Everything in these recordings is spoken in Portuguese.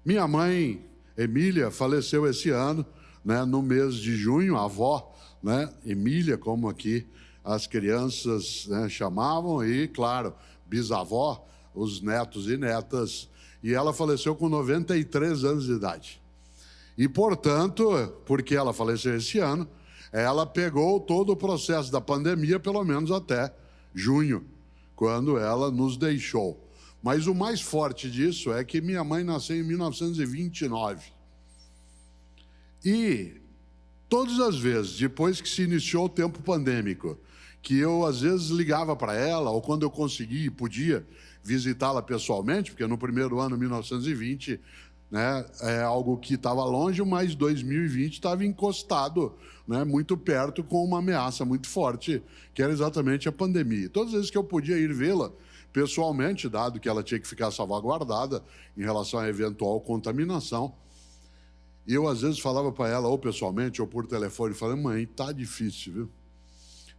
Minha mãe, Emília, faleceu esse ano, né, no mês de junho, a avó, né, Emília, como aqui as crianças, né, chamavam, e, claro, bisavó, os netos e netas, e ela faleceu com 93 anos de idade. E, portanto, porque ela faleceu esse ano, ela pegou todo o processo da pandemia, pelo menos até junho, quando ela nos deixou. Mas o mais forte disso é que minha mãe nasceu em 1929. E todas as vezes, depois que se iniciou o tempo pandêmico, que eu às vezes ligava para ela, ou quando eu conseguia e podia visitá-la pessoalmente, porque no primeiro ano, 1920, né, é algo que estava longe, mas 2020 estava encostado, né, muito perto, com uma ameaça muito forte, que era exatamente a pandemia. Todas as vezes que eu podia ir vê-la pessoalmente, dado que ela tinha que ficar salvaguardada em relação à eventual contaminação, eu às vezes falava para ela, ou pessoalmente, ou por telefone, falando: mãe, tá difícil, viu?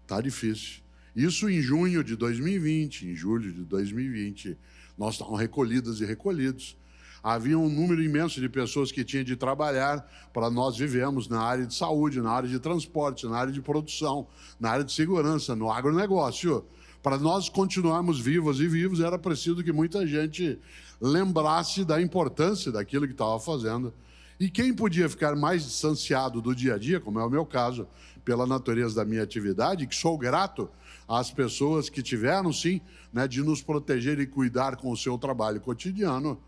Tá difícil. Isso em junho de 2020, em julho de 2020, nós estávamos recolhidas e recolhidos. Havia um número imenso de pessoas que tinham de trabalhar para nós vivemos na área de saúde, na área de transporte, na área de produção, na área de segurança, no agronegócio. Para nós continuarmos vivas e vivos, era preciso que muita gente lembrasse da importância daquilo que estava fazendo. E quem podia ficar mais distanciado do dia a dia, como é o meu caso, pela natureza da minha atividade, que sou grato às pessoas que tiveram, sim, né, de nos proteger e cuidar com o seu trabalho cotidiano.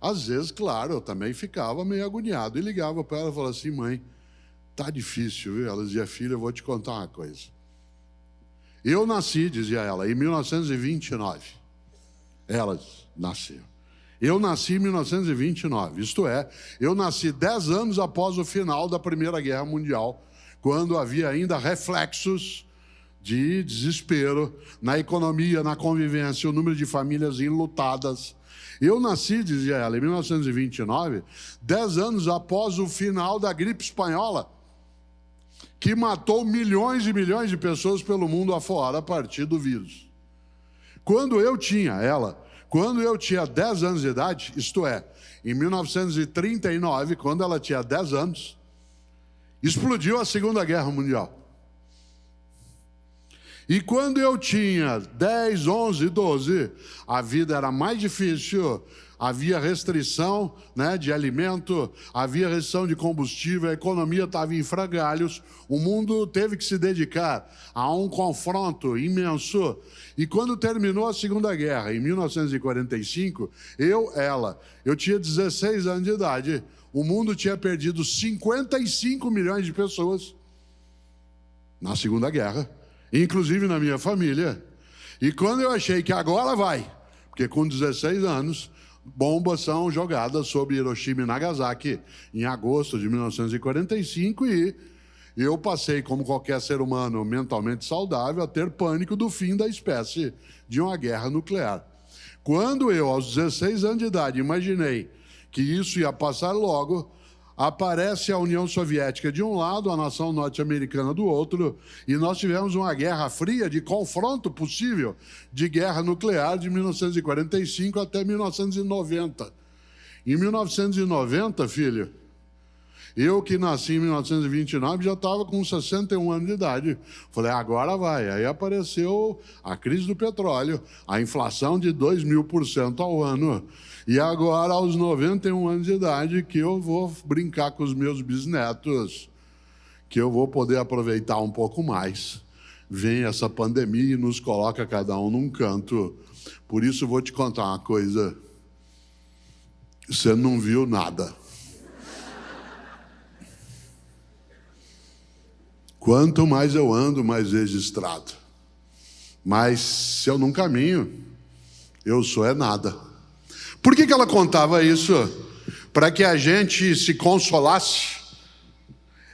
Às vezes, claro, eu também ficava meio agoniado e ligava para ela e falava assim: mãe, tá difícil, viu? Ela dizia: filha, eu vou te contar uma coisa. Eu nasci, dizia ela, em 1929. Ela nasceu. Eu nasci em 1929, isto é, eu nasci 10 anos após o final da Primeira Guerra Mundial, quando havia ainda reflexos de desespero na economia, na convivência, o número de famílias enlutadas. Eu nasci, dizia ela, em 1929, 10 anos após o final da gripe espanhola, que matou milhões e milhões de pessoas pelo mundo afora a partir do vírus. Quando eu tinha 10 anos de idade, isto é, em 1939, quando ela tinha 10 anos, explodiu a Segunda Guerra Mundial. E quando eu tinha 10, 11, 12, a vida era mais difícil, havia restrição, né, de alimento, havia restrição de combustível, a economia estava em frangalhos, o mundo teve que se dedicar a um confronto imenso. E quando terminou a Segunda Guerra, em 1945, eu tinha 16 anos de idade, o mundo tinha perdido 55 milhões de pessoas na Segunda Guerra, inclusive na minha família. E quando eu achei que agora vai, porque com 16 anos, bombas são jogadas sobre Hiroshima e Nagasaki em agosto de 1945, e eu passei, como qualquer ser humano mentalmente saudável, a ter pânico do fim da espécie, de uma guerra nuclear. Quando eu, aos 16 anos de idade, imaginei que isso ia passar logo, aparece a União Soviética de um lado, a nação norte-americana do outro, e nós tivemos uma guerra fria de confronto possível de guerra nuclear de 1945 até 1990. Em 1990, filho, eu que nasci em 1929 já estava com 61 anos de idade. Falei, agora vai. Aí apareceu a crise do petróleo, a inflação de 2.000% ao ano. E agora, aos 91 anos de idade, que eu vou brincar com os meus bisnetos, que eu vou poder aproveitar um pouco mais. Vem essa pandemia e nos coloca cada um num canto. Por isso, vou te contar uma coisa. Você não viu nada. Quanto mais eu ando, mais registrado. Mas se eu não caminho, eu sou é nada. Por que ela contava isso? Para que a gente se consolasse?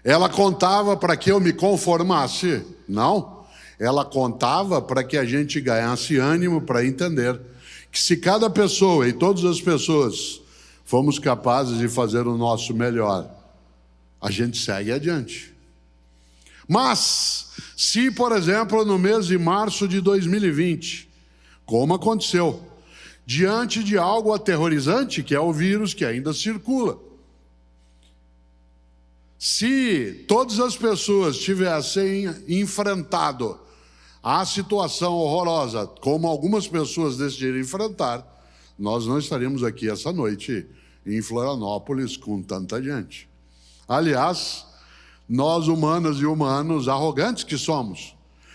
Ela contava para que eu me conformasse? Não. Ela contava para que a gente ganhasse ânimo para entender que se cada pessoa e todas as pessoas fomos capazes de fazer o nosso melhor, a gente segue adiante. Mas, se, por exemplo, no mês de março de 2020, como aconteceu, diante de algo aterrorizante, que é o vírus que ainda circula. Se todas as pessoas tivessem enfrentado a situação horrorosa, como algumas pessoas decidiram enfrentar, nós não estaríamos aqui essa noite em Florianópolis com tanta gente. Aliás, nós humanas e humanos, arrogantes que somos,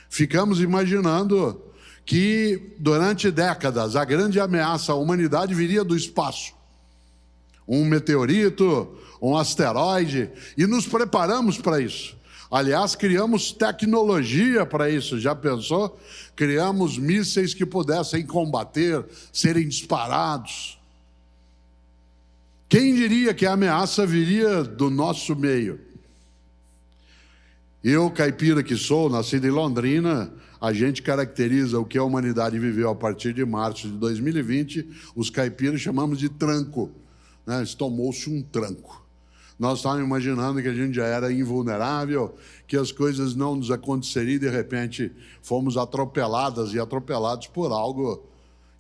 ficamos imaginando que durante décadas a grande ameaça à humanidade viria do espaço. Um meteorito, um asteroide, e nos preparamos para isso. Aliás, criamos tecnologia para isso, já pensou? Criamos mísseis que pudessem combater, serem disparados. Quem diria que a ameaça viria do nosso meio? Eu, caipira que sou, nascido em Londrina, a gente caracteriza o que a humanidade viveu a partir de março de 2020, os caipiras chamamos de tranco, né? Tomou-se um tranco. Nós estávamos imaginando que a gente já era invulnerável, que as coisas não nos aconteceriam e, de repente, fomos atropeladas e atropelados por algo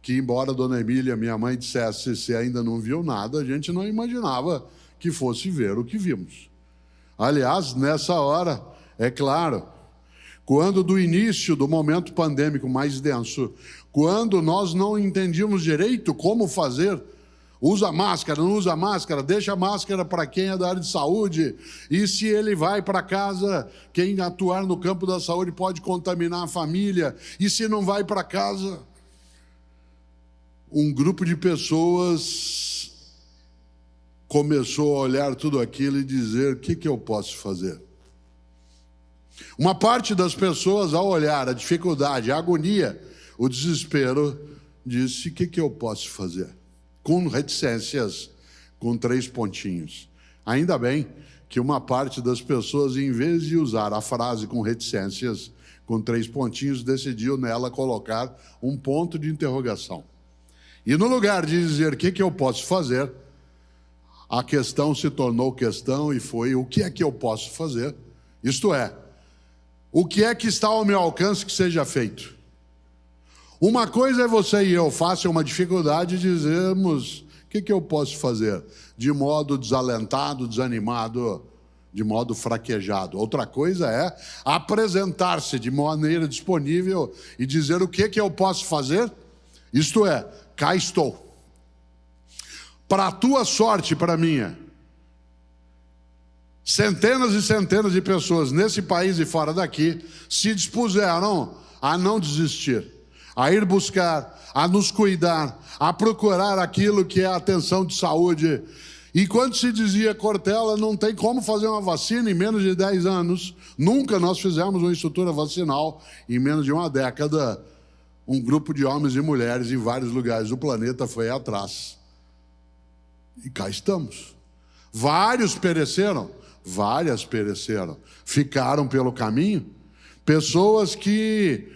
que, embora a dona Emília, minha mãe, dissesse se ainda não viu nada, a gente não imaginava que fosse ver o que vimos. Aliás, nessa hora, é claro, quando do início do momento pandêmico mais denso, quando nós não entendíamos direito como fazer, usa máscara, não usa máscara, deixa a máscara para quem é da área de saúde, e se ele vai para casa, quem atuar no campo da saúde pode contaminar a família, e se não vai para casa, um grupo de pessoas começou a olhar tudo aquilo e dizer, o que eu posso fazer? Uma parte das pessoas, ao olhar a dificuldade, a agonia, o desespero, disse, o que eu posso fazer? Com reticências, com 3 pontinhos. Ainda bem que uma parte das pessoas, em vez de usar a frase com reticências, com 3 pontinhos, decidiu nela colocar um ponto de interrogação. E no lugar de dizer o que eu posso fazer, a questão se tornou questão e foi o que é que eu posso fazer? Isto é, o que é que está ao meu alcance que seja feito? Uma coisa é você e eu, fácil uma dificuldade, e dizermos, o que eu posso fazer? De modo desalentado, desanimado, de modo fraquejado. Outra coisa é apresentar-se de maneira disponível e dizer o que eu posso fazer? Isto é, cá estou. Para a tua sorte e para a minha, centenas e centenas de pessoas nesse país e fora daqui se dispuseram a não desistir, a ir buscar, a nos cuidar, a procurar aquilo que é a atenção de saúde. E quando se dizia, Cortella, não tem como fazer uma vacina em menos de 10 anos, nunca nós fizemos uma estrutura vacinal em menos de uma década, um grupo de homens e mulheres em vários lugares do planeta foi atrás. E cá estamos. Várias pereceram, ficaram pelo caminho, pessoas que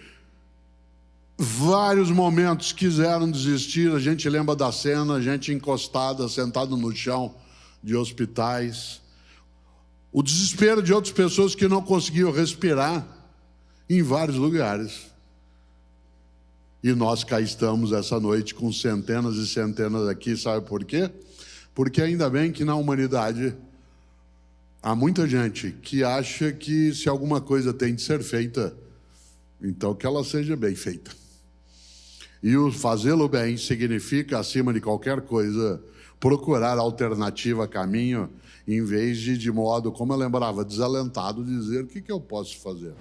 vários momentos quiseram desistir, a gente lembra da cena, gente encostada, sentada no chão de hospitais, o desespero de outras pessoas que não conseguiam respirar em vários lugares. E nós cá estamos essa noite com centenas e centenas aqui, sabe por quê? Porque ainda bem que na humanidade há muita gente que acha que se alguma coisa tem de ser feita, então que ela seja bem feita. E o fazê-lo bem significa, acima de qualquer coisa, procurar alternativa, caminho, em vez de modo, como eu lembrava, desalentado, dizer o que eu posso fazer.